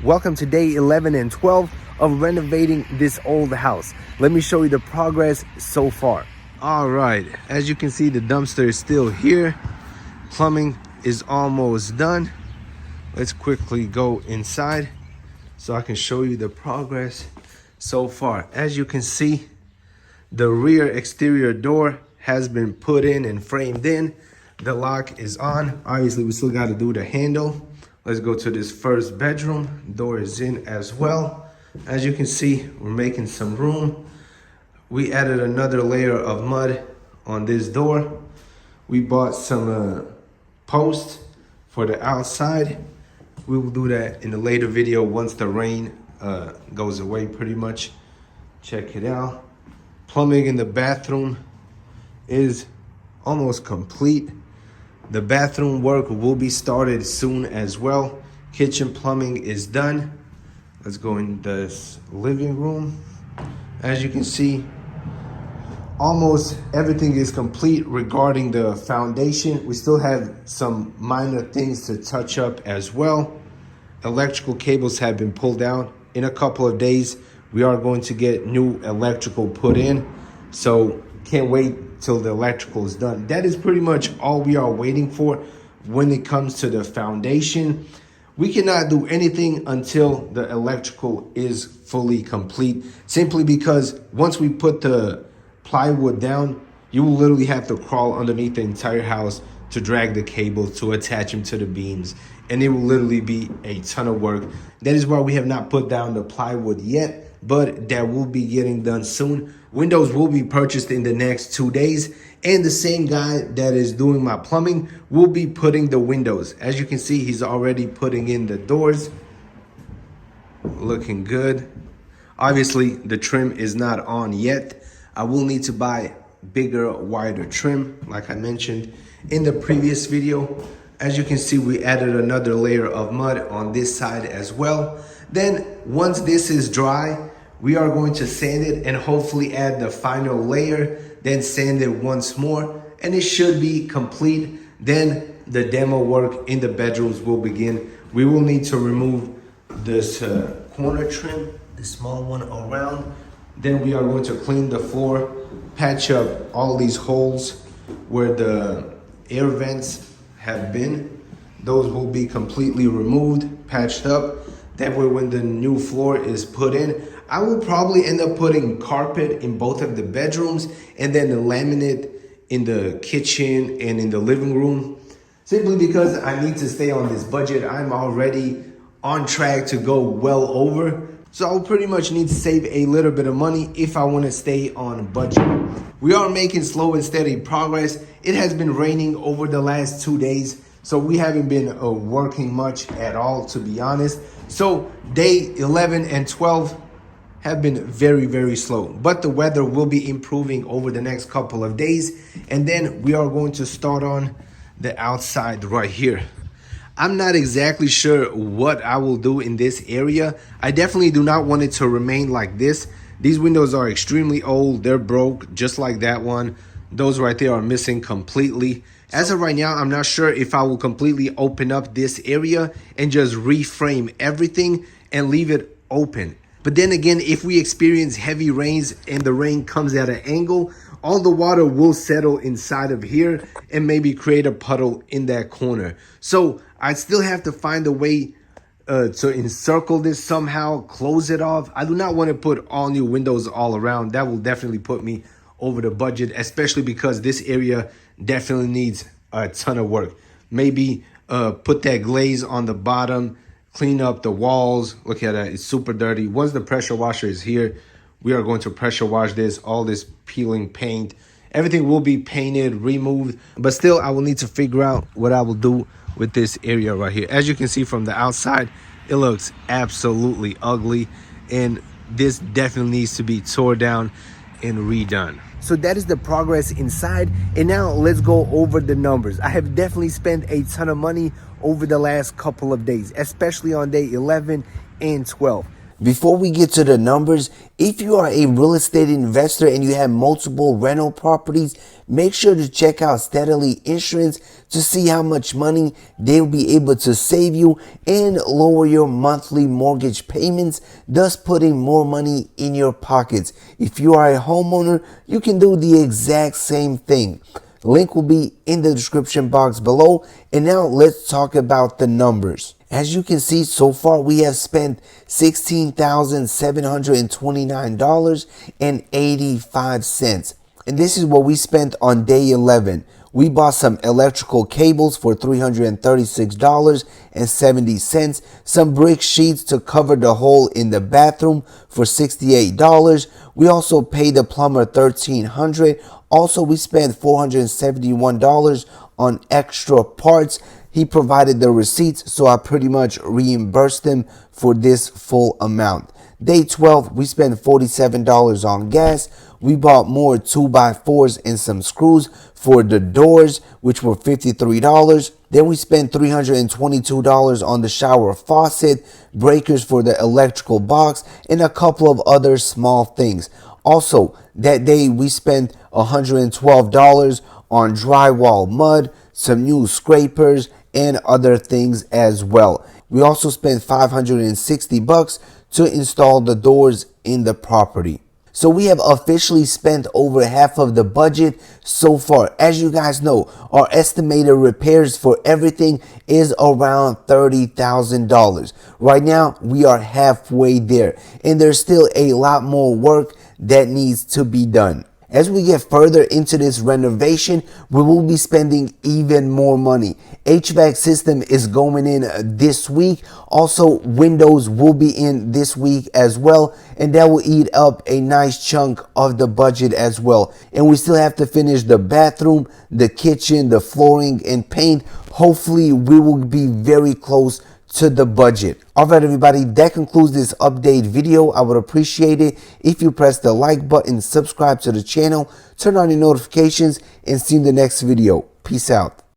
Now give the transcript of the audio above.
Welcome to day 11 and 12 of renovating this old house. Let me show you the progress so far. All right, as you can see, the dumpster is still here. Plumbing is almost done. Let's quickly go inside so I can show you the progress so far. As you can see, the rear exterior door has been put in and framed in. The lock is on. Obviously, we still got to do the handle. Let's go to this first bedroom. Door is in as well. As you can see, we're making some room. We added another layer of mud on this door. We bought some posts for the outside. We will do that in a later video once the rain goes away pretty much. Check it out. Plumbing in the bathroom is almost complete. The bathroom work will be started soon as well. Kitchen plumbing is done. Let's go in this living room. As you can see, almost everything is complete regarding the foundation. We still have some minor things to touch up as well. Electrical cables have been pulled out. In a couple of days, we are going to get new electrical put in. So can't wait till the electrical is done. That is pretty much all we are waiting for when it comes to the foundation. We cannot do anything until the electrical is fully complete, simply because once we put the plywood down, you will literally have to crawl underneath the entire house to drag the cables to attach them to the beams, and it will literally be a ton of work. That is why we have not put down the plywood yet, but that will be getting done soon. Windows will be purchased in the next 2 days, and the same guy that is doing my plumbing will be putting the windows. As you can see, he's already putting in the doors. Looking good. Obviously, the trim is not on yet. I will need to buy bigger, wider trim, like I mentioned in the previous video. As you can see, we added another layer of mud on this side as well. Then once this is dry, we are going to sand it and hopefully add the final layer, then sand it once more, and it should be complete. Then the demo work in the bedrooms will begin. We will need to remove this corner trim, the small one around. Then we are going to clean the floor, patch up all these holes where the air vents have been. Those will be completely removed, patched up. That way when the new floor is put in, I will probably end up putting carpet in both of the bedrooms and then the laminate in the kitchen and in the living room. Simply because I need to stay on this budget. I'm already on track to go well over. So I'll pretty much need to save a little bit of money if I want to stay on budget. We are making slow and steady progress. It has been raining over the last 2 days, so we haven't been working much at all, to be honest. So day 11 and 12 have been very, very slow, but the weather will be improving over the next couple of days. And then we are going to start on the outside right here. I'm not exactly sure what I will do in this area. I definitely do not want it to remain like this. These windows are extremely old. They're broke, just like that one. Those right there are missing completely. As of right now, I'm not sure if I will completely open up this area and just reframe everything and leave it open. But then again, if we experience heavy rains and the rain comes at an angle, all the water will settle inside of here and maybe create a puddle in that corner. So I still have to find a way to encircle this somehow, close it off. I do not want to put all new windows all around. That will definitely put me over the budget, especially because this area definitely needs a ton of work. Maybe put that glaze on the bottom, clean up the walls. Look at that, it's super dirty. Once the pressure washer is here, we are going to pressure wash this, all this peeling paint. Everything will be painted, removed, but still I will need to figure out what I will do with this area right here. As you can see from the outside, it looks absolutely ugly, and this definitely needs to be torn down and redone. So that is the progress inside, and now let's go over the numbers. I have definitely spent a ton of money over the last couple of days, especially on day 11 and 12. Before we get to the numbers, if you are a real estate investor and you have multiple rental properties, make sure to check out Steadily Insurance to see how much money they'll be able to save you and lower your monthly mortgage payments, thus putting more money in your pockets. If you are a homeowner, you can do the exact same thing. Link will be in the description box below. And now let's talk about the numbers. As you can see, so far we have spent $16,729.85. And this is what we spent on day 11. We bought some electrical cables for $336.70, some brick sheets to cover the hole in the bathroom for $68. We also paid the plumber $1,300. Also, we spent $471 on extra parts. He provided the receipts, so I pretty much reimbursed him for this full amount. Day 12, we spent $47 on gas. We bought more 2x4s and some screws for the doors, which were $53. Then we spent $322 on the shower faucet, breakers for the electrical box, and a couple of other small things. Also, that day we spent $112 on drywall mud, some new scrapers, and other things as well. We also spent $560 to install the doors in the property. So we have officially spent over half of the budget so far. As you guys know, our estimated repairs for everything is around $30,000. Right now, we are halfway there, and there's still a lot more work that needs to be done. As we get further into this renovation, we will be spending even more money. HVAC system is going in this week. Also, windows will be in this week as well, and that will eat up a nice chunk of the budget as well. And we still have to finish the bathroom, the kitchen, the flooring, and paint. Hopefully, we will be very close to the budget. Alright everybody, that concludes this update video. I would appreciate it if you press the like button, subscribe to the channel, turn on your notifications, and see you in the next video. Peace out.